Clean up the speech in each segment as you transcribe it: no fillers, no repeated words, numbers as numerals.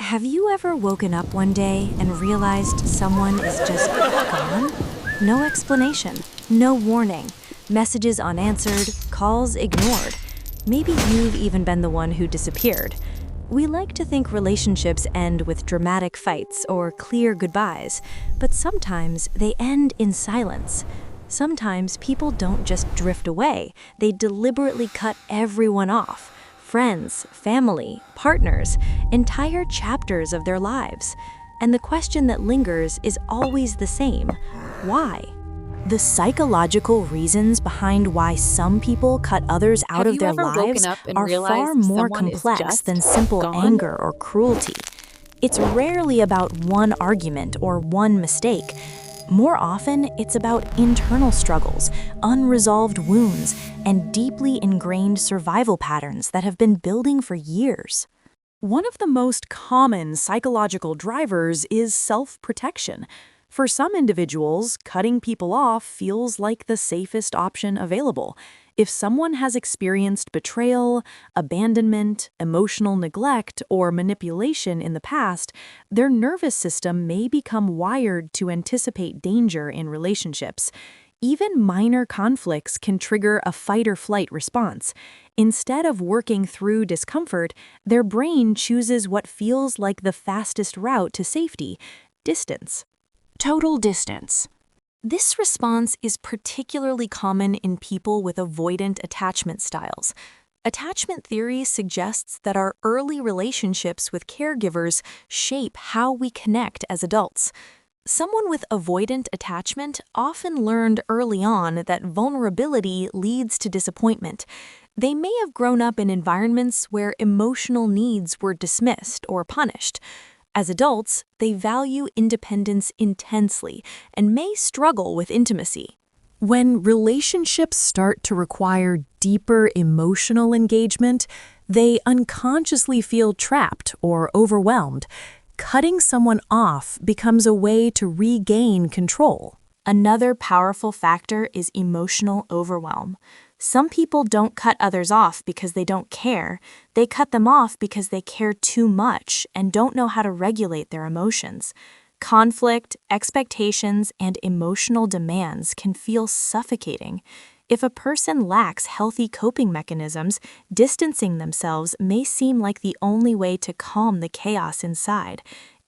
Have you ever woken up one day and realized someone is just gone? No explanation, no warning, messages unanswered, calls ignored. Maybe you've even been the one who disappeared. We like to think relationships end with dramatic fights or clear goodbyes, but sometimes they end in silence. Sometimes people don't just drift away, they deliberately cut everyone off. Friends, family, partners, entire chapters of their lives. And the question that lingers is always the same: why? The psychological reasons behind why some people cut others out of their lives are far more complex than simple anger or cruelty. It's rarely about one argument or one mistake. More often, it's about internal struggles, unresolved wounds, and deeply ingrained survival patterns that have been building for years. One of the most common psychological drivers is self-protection. For some individuals, cutting people off feels like the safest option available. If someone has experienced betrayal, abandonment, emotional neglect, or manipulation in the past, their nervous system may become wired to anticipate danger in relationships. Even minor conflicts can trigger a fight-or-flight response. Instead of working through discomfort, their brain chooses what feels like the fastest route to safety: distance. Total distance. This response is particularly common in people with avoidant attachment styles. Attachment theory suggests that our early relationships with caregivers shape how we connect as adults. Someone with avoidant attachment often learned early on that vulnerability leads to disappointment. They may have grown up in environments where emotional needs were dismissed or punished. As adults, they value independence intensely and may struggle with intimacy. When relationships start to require deeper emotional engagement, they unconsciously feel trapped or overwhelmed. Cutting someone off becomes a way to regain control. Another powerful factor is emotional overwhelm. Some people don't cut others off because they don't care. They cut them off because they care too much and don't know how to regulate their emotions. Conflict, expectations, and emotional demands can feel suffocating. If a person lacks healthy coping mechanisms, distancing themselves may seem like the only way to calm the chaos inside.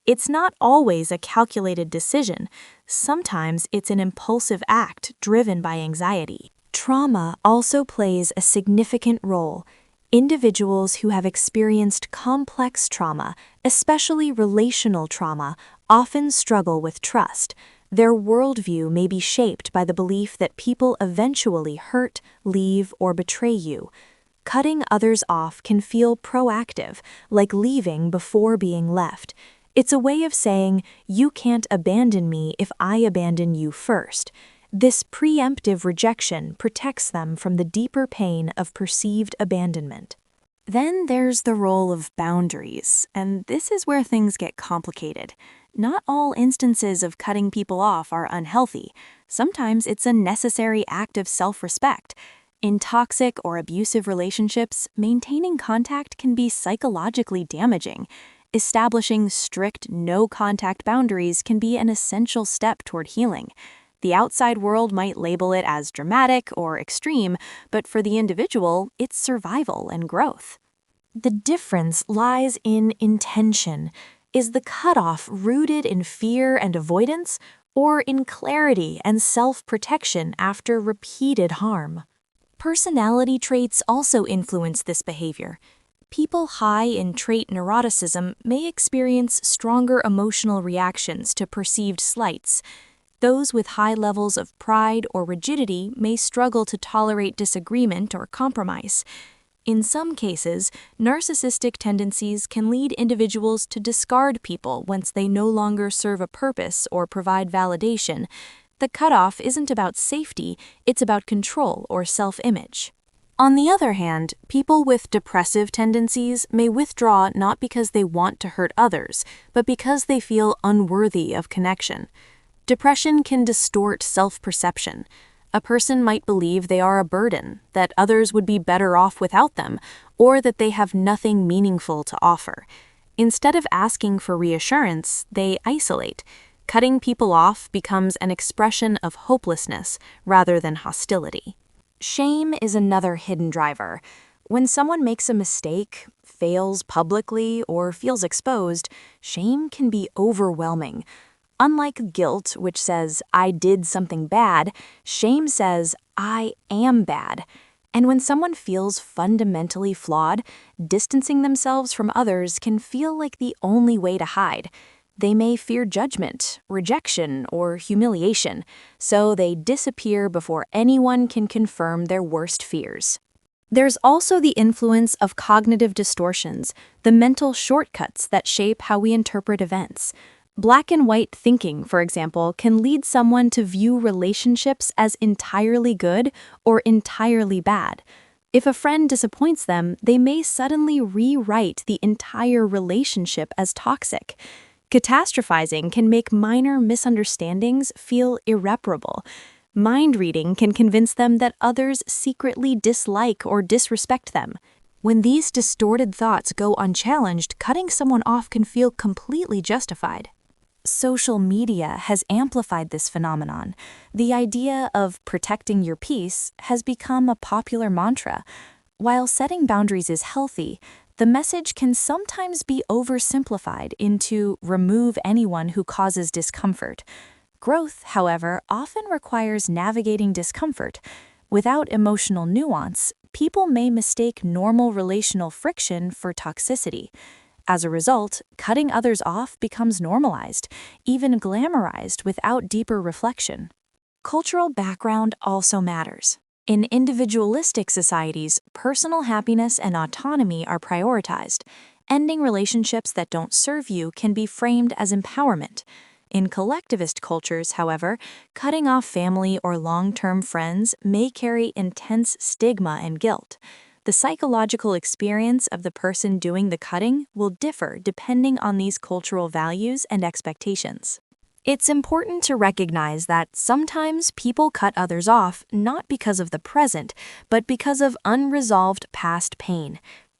It's not always a calculated decision. Sometimes it's an impulsive act driven by anxiety. Trauma also plays a significant role. Individuals who have experienced complex trauma, especially relational trauma, often struggle with trust. Their worldview may be shaped by the belief that people eventually hurt, leave, or betray you. Cutting others off can feel proactive, like leaving before being left. It's a way of saying, "You can't abandon me if I abandon you first." This preemptive rejection protects them from the deeper pain of perceived abandonment. Then there's the role of boundaries, and this is where things get complicated. Not all instances of cutting people off are unhealthy. Sometimes it's a necessary act of self-respect. In toxic or abusive relationships, maintaining contact can be psychologically damaging. Establishing strict no-contact boundaries can be an essential step toward healing. The outside world might label it as dramatic or extreme, but for the individual, it's survival and growth. The difference lies in intention. Is the cutoff rooted in fear and avoidance, or in clarity and self-protection after repeated harm? Personality traits also influence this behavior. People high in trait neuroticism may experience stronger emotional reactions to perceived slights. Those with high levels of pride or rigidity may struggle to tolerate disagreement or compromise. In some cases, narcissistic tendencies can lead individuals to discard people once they no longer serve a purpose or provide validation. The cutoff isn't about safety, it's about control or self-image. On the other hand, people with depressive tendencies may withdraw not because they want to hurt others, but because they feel unworthy of connection. Depression can distort self-perception. A person might believe they are a burden, that others would be better off without them, or that they have nothing meaningful to offer. Instead of asking for reassurance, they isolate. Cutting people off becomes an expression of hopelessness rather than hostility. Shame is another hidden driver. When someone makes a mistake, fails publicly, or feels exposed, shame can be overwhelming. Unlike guilt, which says, I did something bad, shame says, I am bad. And when someone feels fundamentally flawed, distancing themselves from others can feel like the only way to hide. They may fear judgment, rejection, or humiliation, so they disappear before anyone can confirm their worst fears. There's also the influence of cognitive distortions, the mental shortcuts that shape how we interpret events. Black and white thinking, for example, can lead someone to view relationships as entirely good or entirely bad. If a friend disappoints them, they may suddenly rewrite the entire relationship as toxic. Catastrophizing can make minor misunderstandings feel irreparable. Mind reading can convince them that others secretly dislike or disrespect them. When these distorted thoughts go unchallenged, cutting someone off can feel completely justified. Social media has amplified this phenomenon. The idea of protecting your peace has become a popular mantra. While setting boundaries is healthy, the message can sometimes be oversimplified into remove anyone who causes discomfort. Growth, however, often requires navigating discomfort. Without emotional nuance, people may mistake normal relational friction for toxicity. As a result, cutting others off becomes normalized, even glamorized without deeper reflection. Cultural background also matters. In individualistic societies, personal happiness and autonomy are prioritized. Ending relationships that don't serve you can be framed as empowerment. In collectivist cultures, however, cutting off family or long-term friends may carry intense stigma and guilt. The psychological experience of the person doing the cutting will differ depending on these cultural values and expectations. It's important to recognize that sometimes people cut others off not because of the present, but because of unresolved past pain.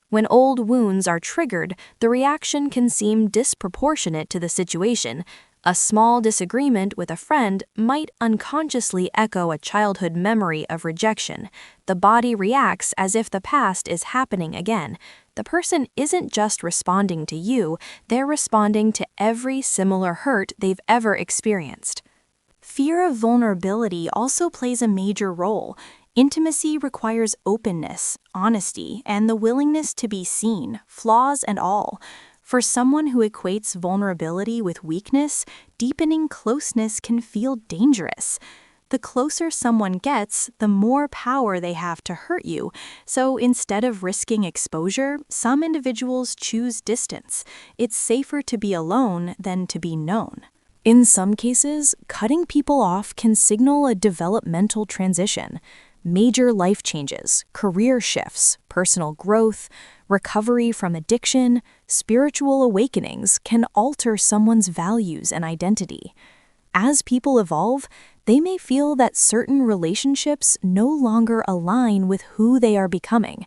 When old wounds are triggered, the reaction can seem disproportionate to the situation. A small disagreement with a friend might unconsciously echo a childhood memory of rejection. The body reacts as if the past is happening again. The person isn't just responding to you, they're responding to every similar hurt they've ever experienced. Fear of vulnerability also plays a major role. Intimacy requires openness, honesty, and the willingness to be seen, flaws and all. For someone who equates vulnerability with weakness, deepening closeness can feel dangerous. The closer someone gets, the more power they have to hurt you. So instead of risking exposure, some individuals choose distance. It's safer to be alone than to be known. In some cases, cutting people off can signal a developmental transition. Major life changes, career shifts, personal growth, recovery from addiction, spiritual awakenings can alter someone's values and identity. As people evolve, they may feel that certain relationships no longer align with who they are becoming.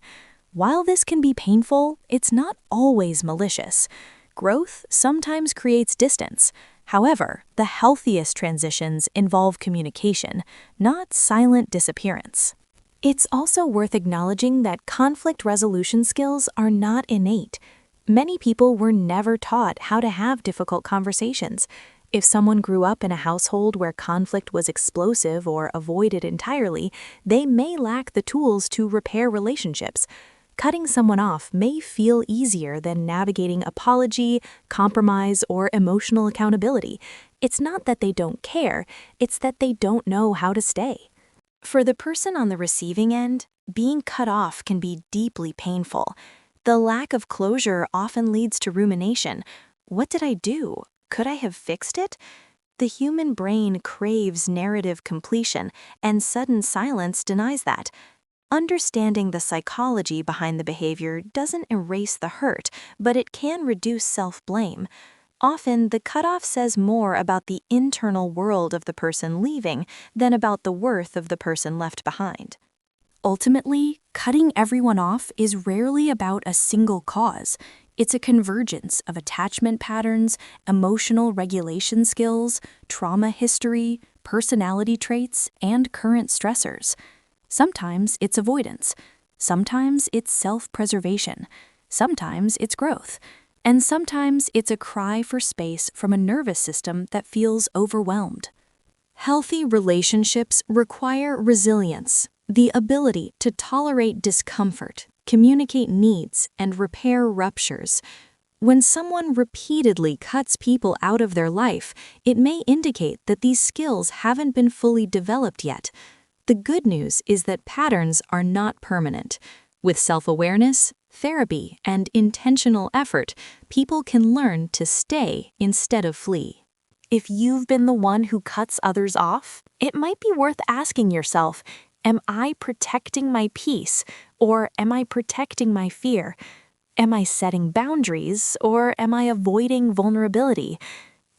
While this can be painful, it's not always malicious. Growth sometimes creates distance. However, the healthiest transitions involve communication, not silent disappearance. It's also worth acknowledging that conflict resolution skills are not innate. Many people were never taught how to have difficult conversations. If someone grew up in a household where conflict was explosive or avoided entirely, they may lack the tools to repair relationships. Cutting someone off may feel easier than navigating apology, compromise, or emotional accountability. It's not that they don't care, it's that they don't know how to stay. For the person on the receiving end, being cut off can be deeply painful. The lack of closure often leads to rumination. What did I do? Could I have fixed it? The human brain craves narrative completion, and sudden silence denies that. Understanding the psychology behind the behavior doesn't erase the hurt, but it can reduce self-blame. Often, the cutoff says more about the internal world of the person leaving than about the worth of the person left behind. Ultimately, cutting everyone off is rarely about a single cause. It's a convergence of attachment patterns, emotional regulation skills, trauma history, personality traits, and current stressors. Sometimes it's avoidance. Sometimes it's self-preservation. Sometimes it's growth. And sometimes it's a cry for space from a nervous system that feels overwhelmed. Healthy relationships require resilience, the ability to tolerate discomfort, communicate needs, and repair ruptures. When someone repeatedly cuts people out of their life, it may indicate that these skills haven't been fully developed yet. The good news is that patterns are not permanent. With self-awareness, therapy, and intentional effort, people can learn to stay instead of flee. If you've been the one who cuts others off, it might be worth asking yourself, am I protecting my peace, or am I protecting my fear? Am I setting boundaries, or am I avoiding vulnerability?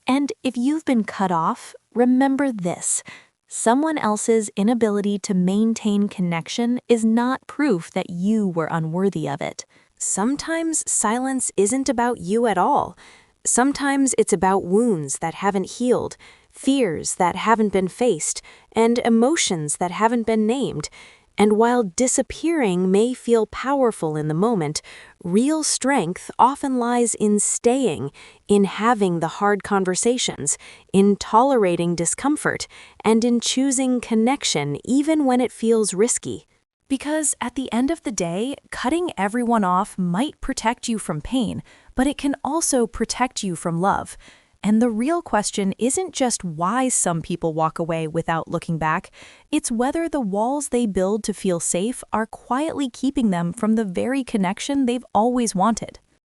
And if you've been cut off, remember this. Someone else's inability to maintain connection is not proof that you were unworthy of it. Sometimes silence isn't about you at all. Sometimes it's about wounds that haven't healed, fears that haven't been faced, and emotions that haven't been named. And while disappearing may feel powerful in the moment, real strength often lies in staying, in having the hard conversations, in tolerating discomfort, and in choosing connection even when it feels risky. Because at the end of the day, cutting everyone off might protect you from pain, but it can also protect you from love. And the real question isn't just why some people walk away without looking back, it's whether the walls they build to feel safe are quietly keeping them from the very connection they've always wanted.